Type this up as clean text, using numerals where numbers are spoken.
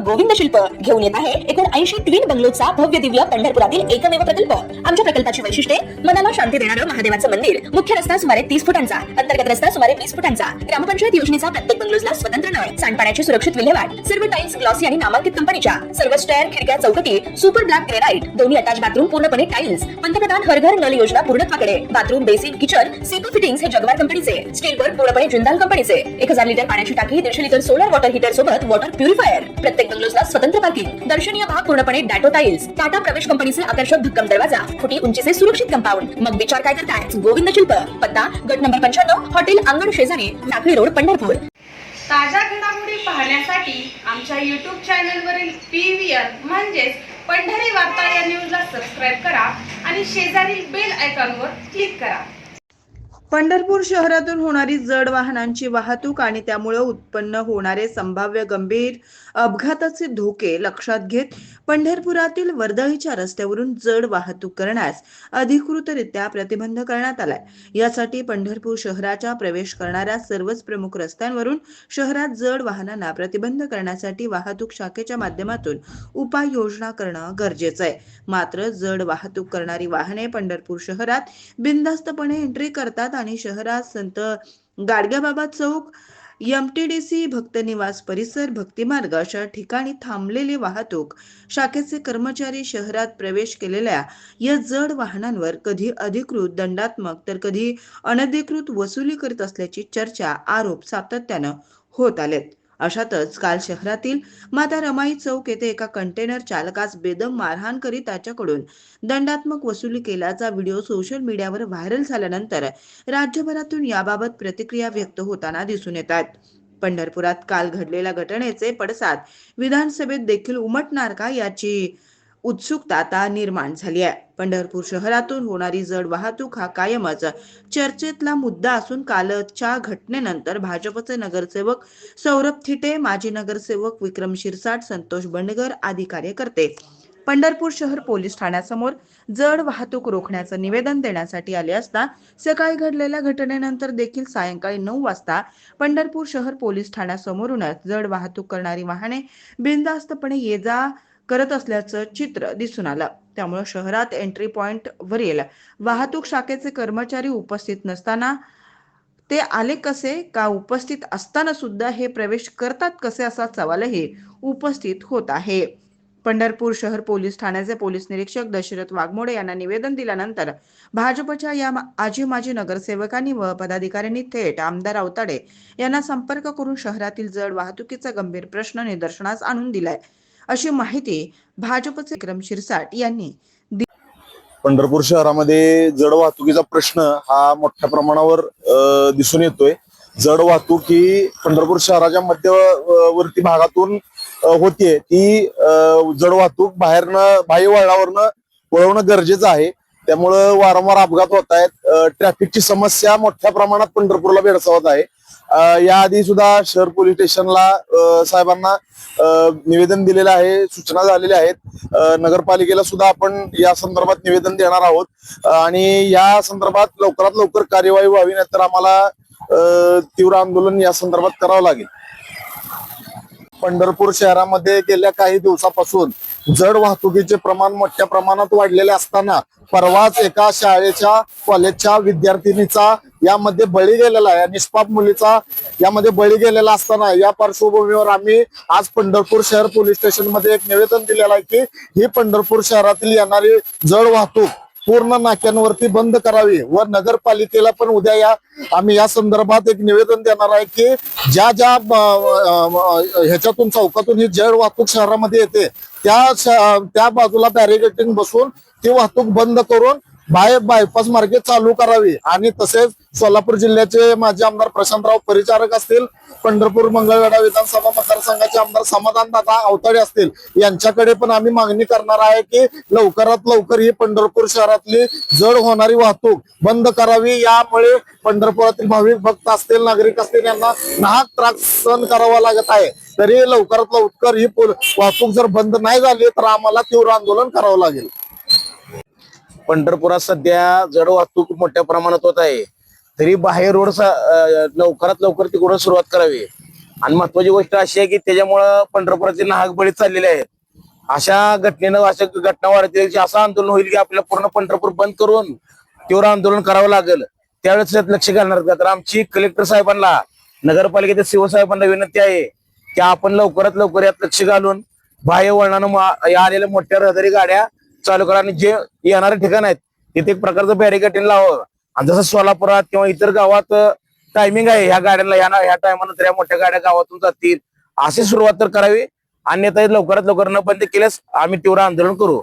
गोविंद शिल्प घेऊन येत आहे एकूण 80 ट्विन बंगलोचा भव्य दिव्य पंढरपुरातील एकमेव प्रकल्प। आमच्या प्रकल्पाची वैशिष्ट्ये मनाला शांती देणारं महादेवाचं मंदिर, मुख्य रस्ता सुमारे 30 फुटांचा, अंतर्गत रस्ता सुमारे 20 फुटांचा, ग्रामपंचायत योजनेचा प्रत्येक बंगलोजला स्वतंत्र नळ, सांडपाण्याची सुरक्षित विल्हेवाट, सर्व टाइल्स ग्लॉसी आणि नामांकित कंपनीच्या, सर्व स्टेअर, खिडक्या, चौकटी सुपर ब्लॅक ग्रेनाइट, दोन्ही अटॅच बाथरूम पूर्णपणे टाइल्स, पंतप्रधान हर घर नल योजना पूर्णत्वाकडे, bathroom, basin, kitchen, CP fittings हे जगवार कंपनीचे, स्टील वर्क पूर्णपणे जिंदाल कंपनीचे, 1000 लिटर पाण्याची टाकी, 150 लिटर सोलर वॉटर हीटर सोबत वॉटर प्युरिफायर, प्रत्येक बंगलोजला स्वतंत्र पार्किंग, दर्शनीय भाग पूर्णपणे डॅटो टाइल्स, टाटा प्रवेश कंपनीचे आकर्षक भक्कम दरवाजा, फुटी उंचीचे सुरक्षित कंपाऊंड। मग विचार काय करताय? गोविंद शिल्प, पत्ता गट नंबर 95, हॉटेल अंगण शेजारी, टाकळी रोड, पंढरपूर। ताज्या घडामोडी पाहण्यासाठी आमच्या YouTube चॅनलवरील PVR म्हणजेच पंढरी वार्ता या न्यूजला सबस्क्राइब करा आणि शेजारील बेल आयकॉनवर क्लिक करा। पंढरपूर शहरातून होणारी जड वाहनांची वाहतूक आणि त्यामुळे उत्पन्न होणारे संभाव्य गंभीर अपघाताचे धोके लक्षात घेत पंढरपुरातील वर्दळीच्या रस्त्यावरून जड वाहतूक करण्यास अधिकृतरित्या प्रतिबंध करण्यात आलाय। यासाठी पंढरपूर शहराच्या प्रवेश करणाऱ्या सर्वच प्रमुख रस्त्यांवरून शहरात जड वाहनांना प्रतिबंध करण्यासाठी वाहतूक शाखेच्या माध्यमातून उपाययोजना करणं गरजेचं आहे। मात्र जड वाहतूक करणारी वाहने पंढरपूर शहरात बिनधास्तपणे एंट्री करतात आणि शहरात संत गाडगेबाबा चौक, MTDC, भक्त निवास परिसर, भक्तिमार्ग अशा ठिकाणी थांबलेली वाहतूक शाखेचे कर्मचारी शहरात प्रवेश केलेल्या या जड वाहनांवर कधी अधिकृत दंडात्मक तर कधी अनधिकृत वसुली करीत असल्याची चर्चा, आरोप सातत्यानं होत आलेत। अशातच काल शहरातील माता रमाई चौक येथे एका कंटेनर चालकास बेदम मारहाण करीत त्याच्याकडून दंडात्मक वसुली केल्याचा व्हिडिओ सोशल मीडियावर व्हायरल झाल्यानंतर राज्यभरातून याबाबत प्रतिक्रिया व्यक्त होताना दिसून येत आहेत। पंढरपुरात काल घडलेल्या घटनेचे पडसाद विधानसभेत देखील उमटणार का याची उत्सुकता आता निर्माण झाली आहे। पंढरपूर शहरातून होणारी जड वाहतूक हा कायमच चर्चेतला मुद्दा असून कालच्या घटनेनंतर भाजपचे नगरसेवक सौरभ थिटे, माजी नगरसेवक विक्रम शिरसाट, संतोष बंडगर आदी कार्यकर्ते पंढरपूर शहर पोलीस ठाण्यासमोर जड वाहतूक रोखण्याचं निवेदन देण्यासाठी आले असता सकाळी घडलेल्या घटनेनंतर देखील सायंकाळी 9 वाजता पंढरपूर शहर पोलीस ठाण्यासमोरूनच जड वाहतूक करणारी वाहने बिनधास्तपणे ये जा करत असल्याचं चित्र दिसून आलं। त्यामुळे शहरात एंट्री पॉइंट वरील वाहतूक शाखेचे कर्मचारी उपस्थित नसताना ते आले कसे, का उपस्थित असताना सुद्धा हे प्रवेश करतात कसे असा सवालही उपस्थित होत आहे। पंढरपूर शहर पोलीस ठाण्याचे पोलीस निरीक्षक दशरथ वाघमोडे यांना निवेदन दिल्यानंतर भाजपच्या या आजी माजी नगरसेवकांनी व पदाधिकाऱ्यांनी थेट आमदार आवताडे यांना संपर्क करून शहरातील जड वाहतुकीचा गंभीर प्रश्न निदर्शनास आणून दिलाय, अशी माहिती भाजपचे विक्रम शिरसाट यांनी दिली। पंढरपूर शहरामध्ये जड वाहतुकीचा प्रश्न हा मोठ्या प्रमाणावर दिसून येतोय। जड वाहतूक ही पंढरपूर शहराच्या मध्यवर्ती भागातून होतीये। ती जड वाहतूक बाह्य वळणावरनं वळवणं गरजेचं आहे। त्यामुळं वारंवार अपघात होत आहेत। ट्रॅफिकची समस्या मोठ्या प्रमाणात पंढरपूरला भेडसावत आहे। याआधी सुद्धा शहर पोलीस स्टेशनला साहेबांना निवेदन दिलेलं आहे, सूचना झालेल्या आहेत। नगरपालिकेला सुद्धा आपण या संदर्भात निवेदन देणार आहोत आणि या संदर्भात लवकरात लवकर कार्यवाही व्हावी, नाहीतर आम्हाला तीव्र आंदोलन या संदर्भात करावं लागेल। पंढरपूर शहरामध्ये गेल्या काही दिवसापासून जड वाहतुकीचे प्रमाण मोठ्या प्रमाणात वाढलेले असताना परवाच एका शाळेच्या कॉलेजच्या विद्यार्थिनीचा यामध्ये बळी गेलेला आहे, निष्पाप मुलीचा यामध्ये बळी गेलेला असताना या पार्श्वभूमीवर आम्ही आज पंढरपूर शहर पोलीस स्टेशन मध्ये एक निवेदन दिलेलं आहे की ही पंढरपूर शहरातील येणारी जड वाहतूक पूर्ण नाक्यांवरती बंद करावी व नगरपालिकेला पण उद्या आम्ही या संदर्भात एक निवेदन देणार आहे की ज्या ह्याच्यातून चौकातून ही जड वाहतूक शहरामध्ये येते त्या बाजूला बॅरिकेडिंग बसून ती वाहतूक बंद करून बायपास मार्गे चालू करावी। आणि तसेच सोलापूर जिल्ह्याचे माजी आमदार प्रशांतराव परिचारक असतील, पंढरपूर मंगळवेढा विधानसभा मतदारसंघाचे आमदार समाधानदादा आवताडे असतील, यांच्याकडे पण आम्ही मागणी करणार आहे की लवकरात लवकर ही पंढरपूर शहरातली जड होणारी वाहतूक बंद करावी। यामुळे पंढरपुरातील भाविक भक्त असतील, नागरिक असतील, यांना नाहक त्रास सहन करावा लागत आहे। तरी लवकरात लवकर ही वाहतूक जर बंद नाही झाली तर आम्हाला तीव्र आंदोलन करावं लागेल। पंढरपुरात सध्या जड वाहतूक मोठ्या प्रमाणात होत आहे, तरी बाहेर रोड लवकरात लवकर तिकडून सुरुवात करावी। आणि महत्वाची गोष्ट अशी आहे की त्याच्यामुळं पंढरपुराचे नाहक बळी चाललेले आहेत. अशा घटनेनं अशा घटना वाढतील की असं आंदोलन होईल की आपल्याला पूर्ण पंढरपूर बंद करून तीव्र आंदोलन करावं लागेल. त्यावेळेस त्यात लक्ष घालणार का? तर आमची कलेक्टर साहेबांना, नगरपालिकेच्या सीओ साहेबांना विनंती आहे की आपण लवकरात लवकर यात लक्ष घालून बाह्य वळणानं आलेल्या मोठ्या रहदारी गाड्या चालू करा आणि जे येणारे ठिकाण आहेत तिथे एक प्रकारचं बॅरिकेडिंग लावावं. आणि जसं सोलापुरात किंवा इतर गावात टायमिंग आहे ह्या गाड्यांना, ह्या टायमानंतर या मोठ्या गाड्या गावातून जातील अशी सुरुवात तर करावी. अन्यथा लवकरात लवकर न बंद केल्यास आम्ही तीव्र आंदोलन करू.